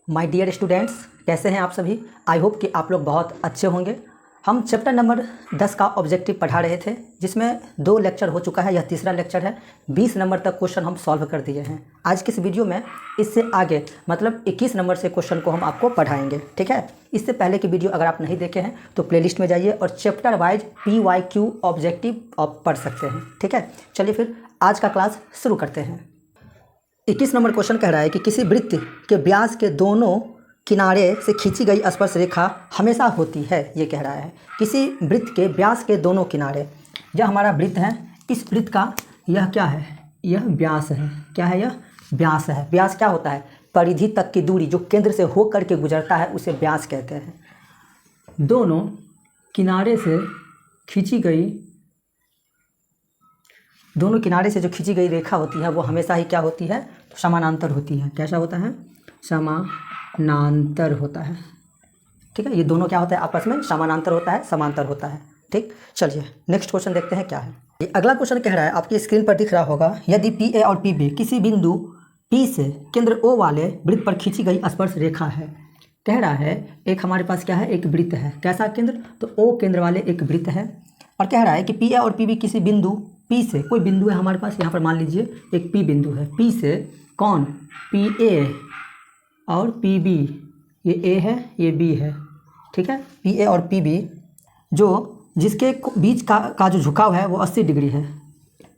My dear students, कैसे हैं आप सभी। आई होप कि आप लोग बहुत अच्छे होंगे। हम चैप्टर नंबर 10 का ऑब्जेक्टिव पढ़ा रहे थे, जिसमें 2 लेक्चर हो चुका है, यह तीसरा लेक्चर है। 20 नंबर तक क्वेश्चन हम सॉल्व कर दिए हैं। आज की इस वीडियो में इससे आगे मतलब 21 नंबर से क्वेश्चन को हम आपको पढ़ाएंगे, ठीक है। इससे पहले की वीडियो अगर आप नहीं देखे हैं तो प्लेलिस्ट में जाइए और चैप्टर वाइज PYQ ऑब्जेक्टिव आप पढ़ सकते हैं, ठीक है। चलिए फिर आज का क्लास शुरू करते हैं। 21 नंबर क्वेश्चन कह रहा है कि किसी वृत्त के व्यास के दोनों किनारे से खींची गई स्पर्श रेखा हमेशा होती है। ये कह रहा है किसी वृत्त के व्यास के दोनों किनारे, यह हमारा वृत्त है, इस वृत्त का यह क्या है, यह व्यास है। क्या है, यह व्यास है। व्यास क्या होता है, परिधि तक की दूरी जो केंद्र से हो करके गुजरता है उसे व्यास कहते हैं। दोनों किनारे से खींची गई, दोनों किनारे से जो खींची गई रेखा होती है वो हमेशा ही क्या होती है, समानांतर होती है। कैसा होता है, समानांतर होता है, ठीक है। ये दोनों क्या होता है, आपस में समानांतर होता है, समांतर होता है, ठीक। चलिए नेक्स्ट क्वेश्चन देखते हैं क्या है। ये अगला क्वेश्चन कह रहा है, आपकी स्क्रीन पर दिख रहा होगा, यदि PA और PB किसी बिंदु P से केंद्र O वाले वृत्त पर खींची गई स्पर्श रेखा है। कह रहा है एक हमारे पास क्या है, एक वृत्त है। कैसा केंद्र, तो O केंद्र वाले एक वृत्त है। और कह रहा है कि PA और PB किसी बिंदु P से, कोई बिंदु है हमारे पास, यहाँ पर मान लीजिए एक P बिंदु है। P से कौन, PA और PB, ये A है ये B है, ठीक है। PA और PB जो जिसके बीच का जो झुकाव है वो 80 डिग्री है।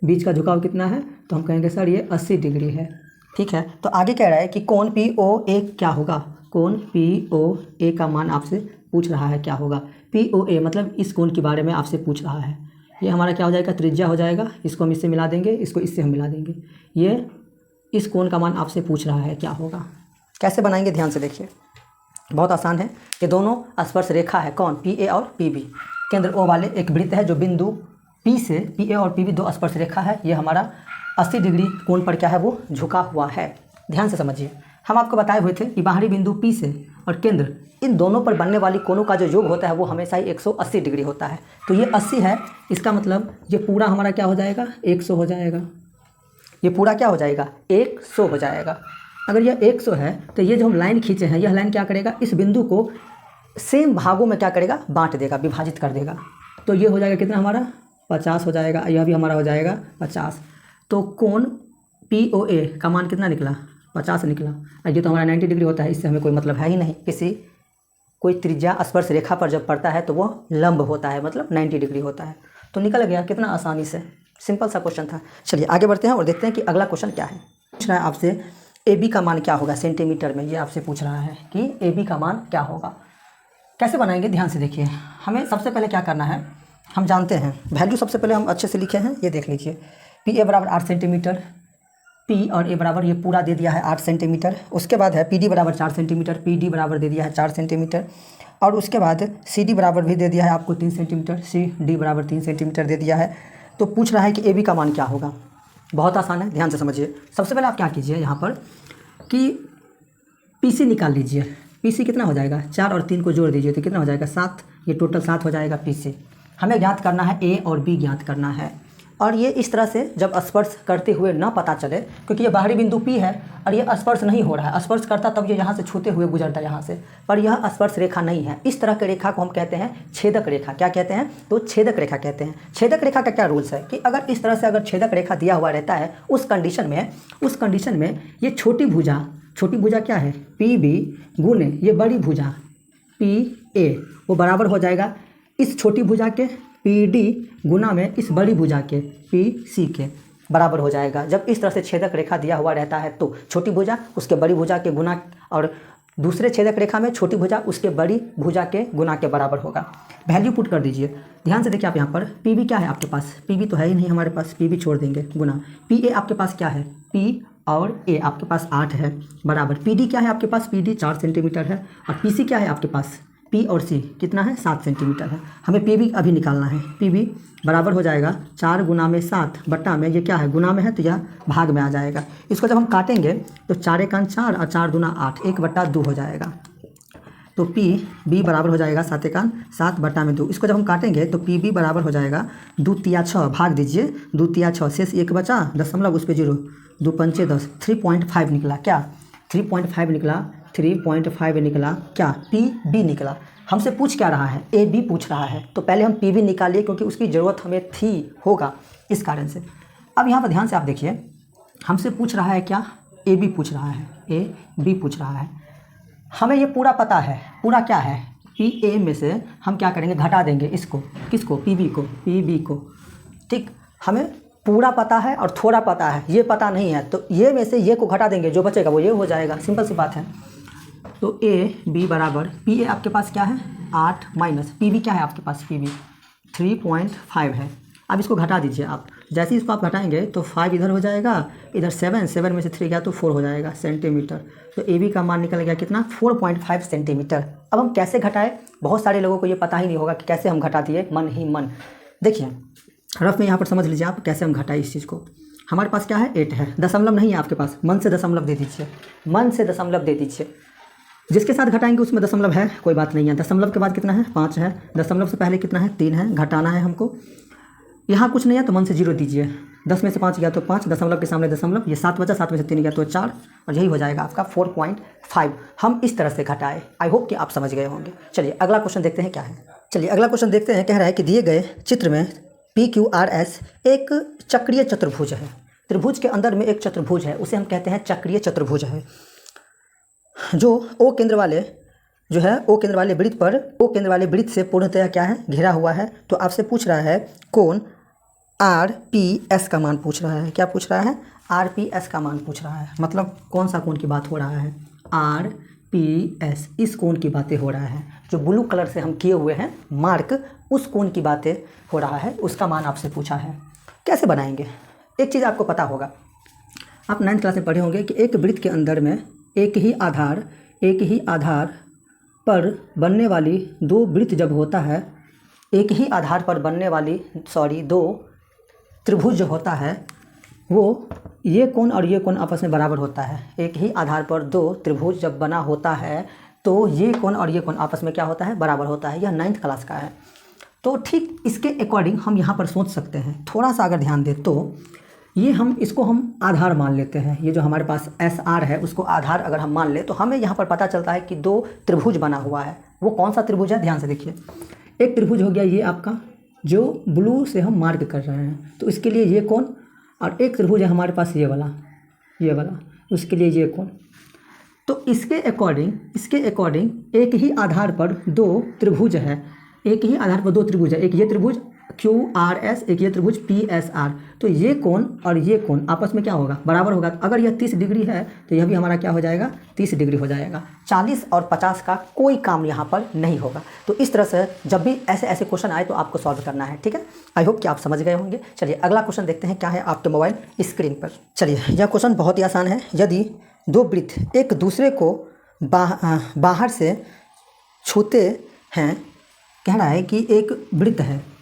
बीच का झुकाव कितना है, तो हम कहेंगे सर ये 80 डिग्री है, ठीक है। तो आगे कह रहा है कि कोण POA क्या होगा। कोण POA का मान आपसे पूछ रहा है क्या होगा। POA मतलब इस कोण के बारे में आपसे पूछ रहा है। ये हमारा क्या हो जाएगा, त्रिज्या हो जाएगा। इसको हम इससे मिला देंगे, इसको इससे हम मिला देंगे। ये इस कोण का मान आपसे पूछ रहा है क्या होगा। कैसे बनाएंगे, ध्यान से देखिए, बहुत आसान है। ये दोनों स्पर्श रेखा है, कौन, PA और PB। केंद्र O वाले एक वृत्त है जो बिंदु P से, PA और PB दो स्पर्श रेखा है। ये हमारा 80 डिग्री कोण पर क्या है, वो झुका हुआ है। ध्यान से समझिए, हम आपको बताए हुए थे कि बाहरी बिंदु P से और केंद्र, इन दोनों पर बनने वाली कोणों का जो योग होता है वो हमेशा ही 180 डिग्री होता है। तो ये 80 है, इसका मतलब ये पूरा हमारा क्या हो जाएगा, 100 हो जाएगा। ये पूरा क्या हो जाएगा, 100 हो जाएगा। अगर यह 100 है तो ये जो हम लाइन खींचे हैं, यह लाइन क्या करेगा, इस बिंदु को सेम भागों में क्या करेगा, बांट देगा, विभाजित कर देगा। तो ये हो जाएगा कितना हमारा, 50 हो जाएगा। यह भी हमारा हो जाएगा 50। तो कोण POA का मान कितना निकला, 50 निकला। ये तो हमारा 90 डिग्री होता है, इससे हमें कोई मतलब है ही नहीं। कोई त्रिज्या स्पर्श रेखा पर जब पड़ता है तो वो लंब होता है, मतलब 90 डिग्री होता है। तो निकल गया कितना आसानी से, सिंपल सा क्वेश्चन था। चलिए आगे बढ़ते हैं और देखते हैं कि अगला क्वेश्चन क्या है। पूछ रहा है आपसे AB का मान क्या होगा सेंटीमीटर में। ये आपसे पूछ रहा है कि AB का मान क्या होगा। कैसे बनाएंगे, ध्यान से देखिए। हमें सबसे पहले क्या करना है, हम जानते हैं वैल्यू सबसे पहले हम अच्छे से लिखे हैं। ये देख लीजिए, PA बराबर 8 सेंटीमीटर, P और A बराबर ये पूरा दे दिया है 8 सेंटीमीटर। उसके बाद है PD बराबर 4 सेंटीमीटर, PD बराबर दे दिया है 4 सेंटीमीटर। और उसके बाद CD बराबर भी दे दिया है आपको 3 सेंटीमीटर, CD बराबर 3 सेंटीमीटर दे दिया है। तो पूछ रहा है कि AB का मान क्या होगा। बहुत आसान है, ध्यान से समझिए। सबसे पहले आप क्या कीजिए यहाँ पर कि PC निकाल लीजिए। PC कितना हो जाएगा, 4 और 3 को जोड़ दीजिए तो कितना हो जाएगा, 7। ये टोटल 7 हो जाएगा PC। हमें ज्ञात करना है A और B ज्ञात करना है। और ये इस तरह से जब स्पर्श करते हुए ना पता चले, क्योंकि ये बाहरी बिंदु P है और ये स्पर्श नहीं हो रहा है। स्पर्श करता तब ये यहाँ से छूते हुए गुजरता है यहाँ से, पर यह स्पर्श रेखा नहीं है। इस तरह की रेखा को हम कहते हैं छेदक रेखा। क्या कहते हैं, तो छेदक रेखा कहते हैं। छेदक रेखा का क्या रूल्स है कि अगर इस तरह से अगर छेदक रेखा दिया हुआ रहता है, उस कंडीशन में ये छोटी भुजा क्या है, PB गुने ये बड़ी भुजा PA, वो बराबर हो जाएगा इस छोटी भुजा के PD गुना में इस बड़ी भुजा के PC के बराबर हो जाएगा। जब इस तरह से छेदक रेखा दिया हुआ रहता है तो छोटी भुजा उसके बड़ी भुजा के गुना, और दूसरे छेदक रेखा में छोटी भुजा उसके बड़ी भुजा के गुना के बराबर होगा। वैल्यू पुट कर दीजिए। ध्यान से देखिए आप यहाँ पर PB क्या है आपके पास, PB तो है ही नहीं हमारे पास, PB छोड़ देंगे, गुना PA आपके पास क्या है, P और A आपके पास 8 है, बराबर PD क्या है आपके पास, PD 4 सेंटीमीटर है। और PC क्या है आपके पास, P और C कितना है, 7 सेंटीमीटर है। हमें PB अभी निकालना है। PB बराबर हो जाएगा 4 गुना में 7 बट्टा में, ये क्या है, गुना में है तो यह भाग में आ जाएगा। इसको जब हम काटेंगे तो 4 एकान 4 और 4 दूना 8, 1/2 हो जाएगा। तो PB बराबर हो जाएगा 7 एकान 7 बट्टा में 2। इसको जब हम काटेंगे तो PB बराबर हो जाएगा 2 तिया 6, भाग दीजिए 2 तिया 6, शेष 1 बचा, दशमलव उस पर 0, 2 पंचे 10, 3.5 निकला। क्या 3.5 निकला। 3.5 निकला, क्या PB निकला। हमसे पूछ क्या रहा है, AB पूछ रहा है, तो पहले हम PB निकालिए क्योंकि उसकी ज़रूरत हमें थी होगा इस कारण से। अब यहाँ पर ध्यान से आप देखिए, हमसे पूछ रहा है क्या, AB पूछ रहा है, AB पूछ रहा है। हमें ये पूरा पता है, पूरा क्या है, PA में से हम क्या करेंगे, घटा देंगे इसको, किसको, PB को। ठीक, हमें पूरा पता है और थोड़ा पता है, ये पता नहीं है, तो ये में से ये को घटा देंगे, जो बचेगा वो ये हो जाएगा, सिंपल सी बात है। तो AB बराबर PA आपके पास क्या है 8 माइनस PB क्या है आपके पास, PB 3.5 है। अब इसको घटा दीजिए आप, जैसे ही इसको आप घटाएंगे तो 5 इधर हो जाएगा, इधर 7 में से 3 गया तो 4 हो जाएगा सेंटीमीटर। तो AB का मान निकल गया कितना, 4.5 सेंटीमीटर। अब हम कैसे घटाएं, बहुत सारे लोगों को ये पता ही नहीं होगा कि कैसे हम घटा दिए, मन ही मन। देखिए रफ में यहाँ पर समझ लीजिए आप कैसे हम घटाएं इस चीज़ को। हमारे पास क्या है 8 है, दशमलव नहीं है आपके पास, मन से दशमलव दे दीजिए, मन से दशमलव दे दीजिए। जिसके साथ घटाएंगे उसमें दशमलव है, कोई बात नहीं है। दशमलव के बाद कितना है 5 है, दशमलव से पहले कितना है 3 है, घटाना है हमको। यहाँ कुछ नहीं है तो मन से 0 दीजिए, 10 में से 5 गया तो 5, दशमलव के सामने दशमलव, ये 7 बचा, 7 में से 3 गया तो 4, और यही हो जाएगा आपका 4.5। हम इस तरह से घटाए, आई होप कि आप समझ गए होंगे। चलिए अगला क्वेश्चन देखते हैं क्या है। चलिए अगला क्वेश्चन देखते हैं, कह रहा है कि दिए गए चित्र में PQRS एक चक्रीय चतुर्भुज है। त्रिभुज के अंदर में एक चतुर्भुज है, उसे हम कहते हैं चक्रीय चतुर्भुज है, जो O केंद्र वाले जो है O केंद्र वाले वृत्त पर O केंद्र वाले वृत्त से पूर्णतया क्या है, घिरा हुआ है। तो आपसे पूछ रहा है कोण RPS का मान पूछ रहा है। क्या पूछ रहा है, RPS का मान पूछ रहा है। मतलब कौन सा कोण की बात हो रहा है, RPS, इस कोण की बातें हो रहा है, जो ब्लू कलर से हम किए हुए हैं मार्क, उस कोण की बातें हो रहा है, उसका मान आपसे पूछा है। कैसे बनाएंगे, एक चीज़ आपको पता होगा, आप 9th क्लास में पढ़े होंगे कि एक वृत्त के अंदर में एक ही आधार पर बनने वाली दो वृत्त जब होता है, एक ही आधार पर बनने वाली दो त्रिभुज जो होता है, वो ये कोण और ये कोण आपस में बराबर होता है। एक ही आधार पर दो त्रिभुज जब बना होता है तो ये कोण और ये कोण आपस में क्या होता है, बराबर होता है। यह 9th क्लास का है। तो ठीक इसके अकॉर्डिंग हम यहाँ पर सोच सकते हैं, थोड़ा सा अगर ध्यान दें तो ये इसको हम आधार मान लेते हैं। ये जो हमारे पास SR है उसको आधार अगर हम मान ले तो हमें यहाँ पर पता चलता है कि दो त्रिभुज बना हुआ है। वो कौन सा त्रिभुज है, ध्यान से देखिए। एक त्रिभुज हो गया ये आपका, जो ब्लू से हम मार्क कर रहे हैं, तो इसके लिए ये कोण, और एक त्रिभुज है हमारे पास ये वाला, उसके लिए ये कोण। तो इसके अकॉर्डिंग एक ही आधार पर दो त्रिभुज है, एक ये त्रिभुज QRS, एक ये त्रिभुज PSR। तो ये कोण और ये कोण आपस में क्या होगा, बराबर होगा। अगर यह 30 डिग्री है तो यह भी हमारा क्या हो जाएगा, 30 डिग्री हो जाएगा। 40 और 50 का कोई काम यहाँ पर नहीं होगा। तो इस तरह से जब भी ऐसे क्वेश्चन आए तो आपको सॉल्व करना है, ठीक है। आई होप कि आप समझ गए होंगे। चलिए अगला क्वेश्चन देखते हैं क्या है आपके मोबाइल स्क्रीन पर। चलिए यह क्वेश्चन बहुत ही आसान है। यदि दो वृत्त एक दूसरे को बाहर से छूते हैं, कह रहा है कि एक वृत्त है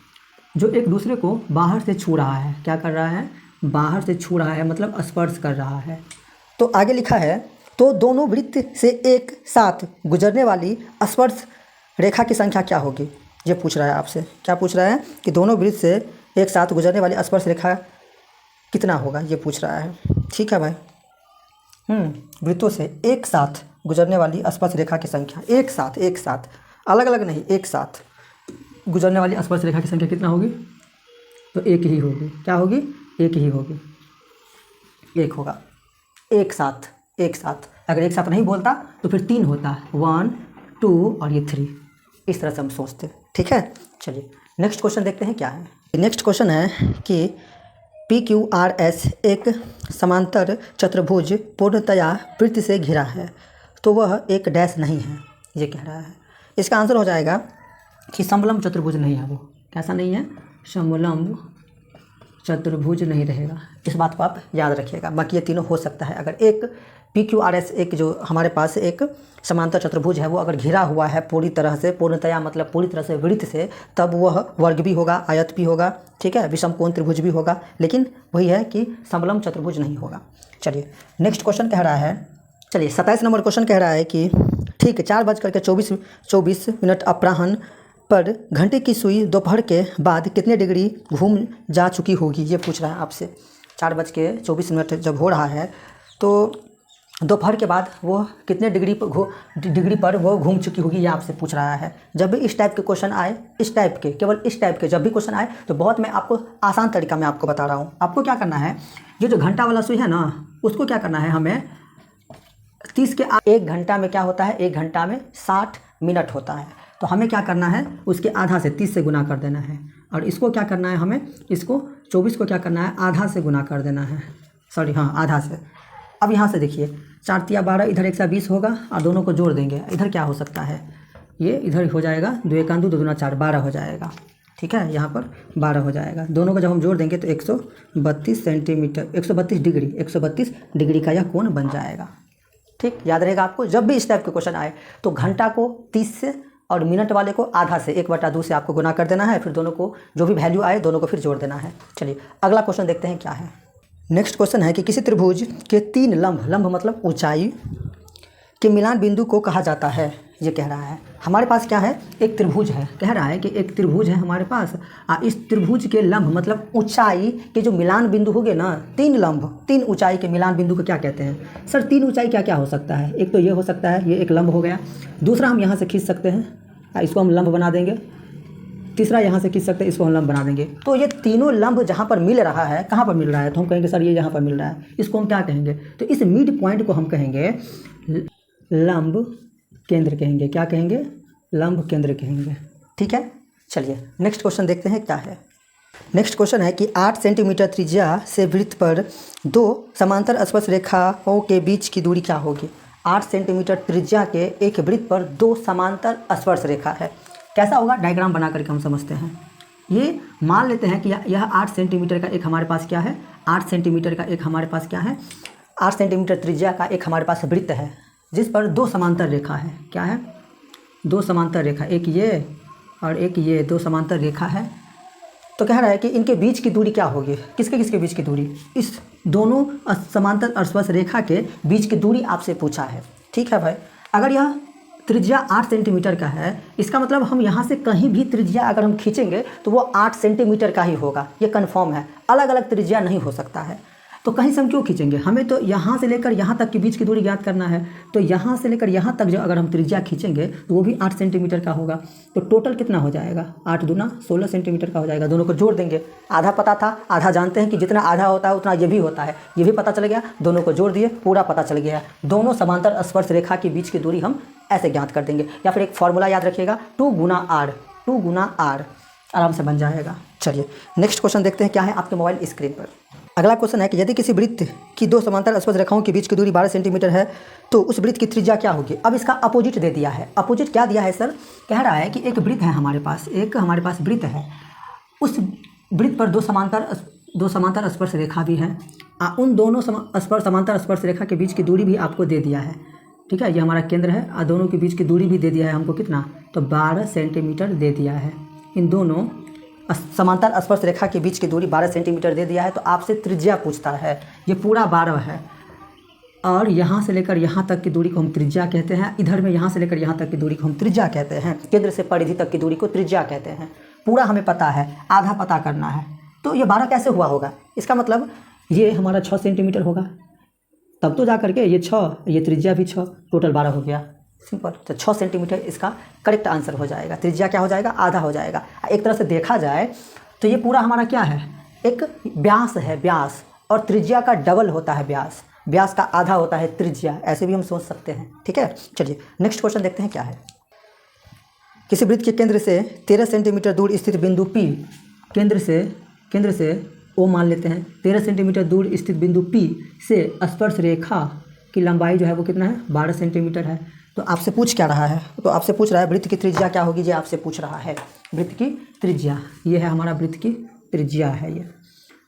जो एक दूसरे को बाहर से छू रहा है। क्या कर रहा है, बाहर से छू रहा है, मतलब स्पर्श कर रहा है। तो आगे लिखा है, तो दोनों वृत्त से एक साथ गुजरने वाली स्पर्श रेखा की संख्या क्या होगी, ये पूछ रहा है आपसे। क्या पूछ रहा है कि दोनों वृत्त से एक साथ गुजरने वाली स्पर्श रेखा कितना होगा, ये पूछ रहा है। ठीक है भाई, वृत्तों से एक साथ गुजरने वाली स्पर्श रेखा की संख्या, एक साथ अलग अलग नहीं, एक साथ गुजरने वाली स्पर्श रेखा की संख्या कितना होगी, तो एक ही होगी। क्या होगी, एक ही होगी, एक होगा। एक साथ अगर एक साथ नहीं बोलता तो फिर 3 होता है, 1 2 और ये 3। इस तरह से हम सोचते, ठीक है। चलिए नेक्स्ट क्वेश्चन देखते हैं क्या है। नेक्स्ट क्वेश्चन है कि PQRS एक समांतर चतुर्भुज पूर्णतया वृत्त से घिरा है, तो वह एक डैश नहीं है, ये कह रहा है। इसका आंसर हो जाएगा कि समलंब चतुर्भुज नहीं है। वो कैसा नहीं है, समलंब चतुर्भुज नहीं रहेगा। इस बात को आप याद रखिएगा। बाकी ये तीनों हो सकता है। अगर एक PQRS एक जो हमारे पास एक समांतर चतुर्भुज है वो अगर घिरा हुआ है पूरी तरह से, पूर्णतया मतलब पूरी तरह से वृत्त से, तब वह वर्ग भी होगा, आयत भी होगा, ठीक है, विषमकोण त्रिभुज भी होगा। लेकिन वही है कि समलंब चतुर्भुज नहीं होगा। चलिए नेक्स्ट क्वेश्चन कह रहा है, चलिए 27 नंबर क्वेश्चन कह रहा है कि ठीक 4:24 अपराह्न पर घंटे की सुई दोपहर के बाद कितने डिग्री घूम जा चुकी होगी, ये पूछ रहा है आपसे। 4:24 जब हो रहा है तो दोपहर के बाद वो कितने डिग्री पर वो घूम चुकी होगी, ये आपसे पूछ रहा है। जब भी इस टाइप के क्वेश्चन आए, इस टाइप के, केवल इस टाइप के जब भी क्वेश्चन आए तो बहुत मैं आपको आसान तरीका में आपको बता रहा हूँ। आपको क्या करना है, ये जो घंटा वाला सुई है ना, उसको क्या करना है, हमें 30 के 1 घंटा में क्या होता है, 1 घंटा में 60 मिनट होता है। तो हमें क्या करना है, उसके आधा से 30 से गुना कर देना है। और इसको क्या करना है, हमें इसको 24 को क्या करना है, आधा से गुना कर देना है, सॉरी हाँ आधा से। अब यहाँ से देखिए 4 तिया 12, इधर 120 होगा और दोनों को जोड़ देंगे। इधर क्या हो सकता है, ये इधर हो जाएगा 2 1 2 2 दूना 4, 12 हो जाएगा। ठीक है, यहाँ पर 12 हो जाएगा। दोनों को जब हम जोड़ देंगे तो 132 सेंटीमीटर, 132 डिग्री का यह कोण बन जाएगा। ठीक, याद रहेगा आपको। जब भी इस टाइप के क्वेश्चन आए तो घंटा को 30 से और मिनट वाले को आधा से 1/2 से आपको गुना कर देना है। फिर दोनों को जो भी वैल्यू आए दोनों को फिर जोड़ देना है। चलिए अगला क्वेश्चन देखते हैं क्या है। नेक्स्ट क्वेश्चन है कि किसी त्रिभुज के 3 लंब मतलब ऊंचाई के मिलान बिंदु को कहा जाता है, ये कह रहा है। हमारे पास क्या है, एक त्रिभुज है, कह रहा है कि एक त्रिभुज है हमारे पास। इस त्रिभुज के लंब मतलब ऊंचाई के जो मिलान बिंदु हो गए ना, 3 लंब, 3 ऊंचाई के मिलान बिंदु को क्या कहते हैं। सर 3 ऊंचाई क्या क्या हो सकता है, एक तो ये हो सकता है, ये एक लंब हो गया। दूसरा हम यहाँ से खींच सकते हैं, इसको हम लंब बना देंगे। तीसरा यहाँ से खींच सकते हैं, इसको हम लंब बना देंगे। तो ये तीनों लंब जहाँ पर मिल रहा है, कहाँ पर मिल रहा है, तो हम कहेंगे सर ये यहाँ पर मिल रहा है, इसको हम क्या कहेंगे, तो इस मिड पॉइंट को हम कहेंगे लंब केंद्र कहेंगे। क्या कहेंगे, लंब केंद्र कहेंगे। ठीक है, चलिए नेक्स्ट क्वेश्चन देखते हैं क्या है। नेक्स्ट क्वेश्चन है कि 8 सेंटीमीटर त्रिज्या से वृत्त पर 2 समांतर स्पर्श रेखाओं के बीच की दूरी क्या होगी। 8 सेंटीमीटर त्रिज्या के एक वृत्त पर 2 समांतर स्पर्श रेखा है। कैसा होगा, डायग्राम बना करके हम समझते हैं। ये मान लेते हैं कि यह 8 सेंटीमीटर का एक हमारे पास क्या है, 8 सेंटीमीटर का एक हमारे पास क्या है, 8 सेंटीमीटर त्रिज्या का एक हमारे पास वृत्त है जिस पर 2 समांतर रेखा है। क्या है, 2 समांतर रेखा, एक ये और एक ये, 2 समांतर रेखा है। तो कह रहा है कि इनके बीच की दूरी क्या होगी, किसके किसके बीच की दूरी, इस दोनों समांतर स्पर्श रेखा के बीच की दूरी आपसे पूछा है। ठीक है भाई, अगर यह त्रिज्या 8 सेंटीमीटर का है, इसका मतलब हम यहाँ से कहीं भी त्रिज्या अगर हम खींचेंगे तो वो 8 सेंटीमीटर का ही होगा, ये कन्फर्म है। अलग अलग त्रिज्या नहीं हो सकता है। तो कहीं से हम क्यों खींचेंगे, हमें तो यहाँ से लेकर यहाँ तक के बीच की दूरी ज्ञात करना है। तो यहाँ से लेकर यहाँ तक जो अगर हम त्रिज्या खींचेंगे तो वो भी 8 सेंटीमीटर का होगा। तो टोटल कितना हो जाएगा, 8 दूना 16 सेंटीमीटर का हो जाएगा। दोनों को जोड़ देंगे, आधा पता था, आधा जानते हैं कि जितना आधा होता है उतना ये भी होता है, ये भी पता चल गया। दोनों को जोड़ दिए, पूरा पता चल गया। दोनों समांतर स्पर्श रेखा के बीच की दूरी हम ऐसे ज्ञात कर देंगे। या फिर एक फॉर्मूला याद रखिएगा, 2 गुना r, आराम से बन जाएगा। चलिए नेक्स्ट क्वेश्चन देखते हैं क्या है आपके मोबाइल स्क्रीन पर। अगला क्वेश्चन है कि यदि किसी वृत्त की 2 समांतर स्पर्श रेखाओं के बीच की दूरी 12 सेंटीमीटर है तो उस वृत्त की त्रिज्या क्या होगी। अब इसका अपोजिट दे दिया है। अपोजिट क्या दिया है सर, कह रहा है कि एक वृत्त है हमारे पास, एक हमारे पास वृत्त है, उस वृत्त पर 2 समांतर स्पर्श रेखा भी है। उन दोनों समांतर स्पर्श रेखा के बीच की दूरी भी आपको दे दिया है। ठीक है, ये हमारा केंद्र है और दोनों के बीच की दूरी भी दे दिया है हमको, कितना, तो 12 सेंटीमीटर दे दिया है। इन दोनों समांतर स्पर्श रेखा के बीच की दूरी 12 सेंटीमीटर दे दिया है। तो आपसे त्रिज्या पूछता है, ये पूरा 12 है और यहाँ से लेकर यहाँ तक की दूरी को हम त्रिज्या कहते हैं। इधर में यहाँ से लेकर यहाँ तक की दूरी को हम त्रिज्या कहते हैं। केंद्र से परिधि तक की दूरी को त्रिज्या कहते हैं। पूरा हमें पता है, आधा पता करना है। तो ये 12 कैसे हुआ होगा, इसका मतलब ये हमारा 6 सेंटीमीटर होगा, तब तो जा करके ये 6, ये त्रिज्या भी 6, टोटल 12 हो गया। सिंपल, तो 6 सेंटीमीटर इसका करेक्ट आंसर हो जाएगा। त्रिज्या क्या हो जाएगा, आधा हो जाएगा। एक तरह से देखा जाए तो ये पूरा हमारा क्या है, एक व्यास है, व्यास, और त्रिज्या का डबल होता है व्यास, व्यास का आधा होता है त्रिज्या, ऐसे भी हम सोच सकते हैं। ठीक है, चलिए नेक्स्ट क्वेश्चन देखते हैं क्या है। किसी वृत्त के केंद्र से 13 सेंटीमीटर दूर स्थित बिंदु P, केंद्र से O मान लेते हैं, 13 सेंटीमीटर दूर स्थित बिंदु P से स्पर्श रेखा की लंबाई जो है वो कितना है, 12 सेंटीमीटर है। तो आपसे पूछ क्या रहा है, तो आपसे पूछ रहा है वृत्त की त्रिज्या क्या होगी, ये आपसे पूछ रहा है। वृत्त की त्रिज्या, ये है हमारा वृत्त की त्रिज्या है ये।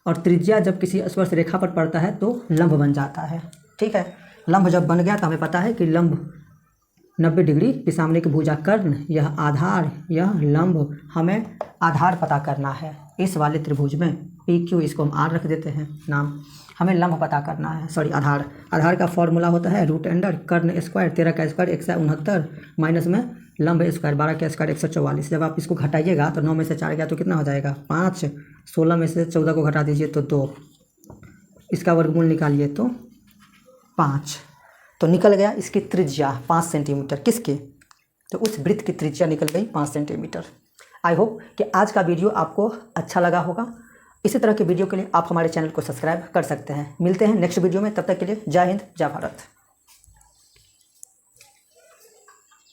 और त्रिज्या जब किसी स्पर्श रेखा पर पड़ता है तो लंब बन जाता है। ठीक है, लंब जब बन गया तो हमें पता है कि लंब 90 डिग्री के सामने की भुजा कर्ण, यह आधार, यह लंब, हमें आधार पता करना है इस वाले त्रिभुज में। PQ, इसको हम R रख देते हैं नाम। हमें लंब पता करना है, सॉरी आधार का फॉर्मूला होता है √अंडर कर्ण स्क्वायर, 13 का स्क्वायर 169 माइनस में लंब स्क्वायर 12 का स्क्वायर 144। जब आप इसको घटाइएगा तो 9 में से 4 गया तो कितना हो जाएगा 5, 16 में से 14 को घटा दीजिए तो 2, इसका वर्गमूल निकालिए तो 5। तो निकल गया इसकी त्रिज्या 5 सेंटीमीटर। किसके? तो उस वृत्त की त्रिज्या निकल गई 5 सेंटीमीटर। आई होप कि आज का वीडियो आपको अच्छा लगा होगा। इसी तरह के वीडियो के लिए आप हमारे चैनल को सब्सक्राइब कर सकते हैं। मिलते हैं नेक्स्ट वीडियो में, तब तक के लिए जय हिंद, जय भारत।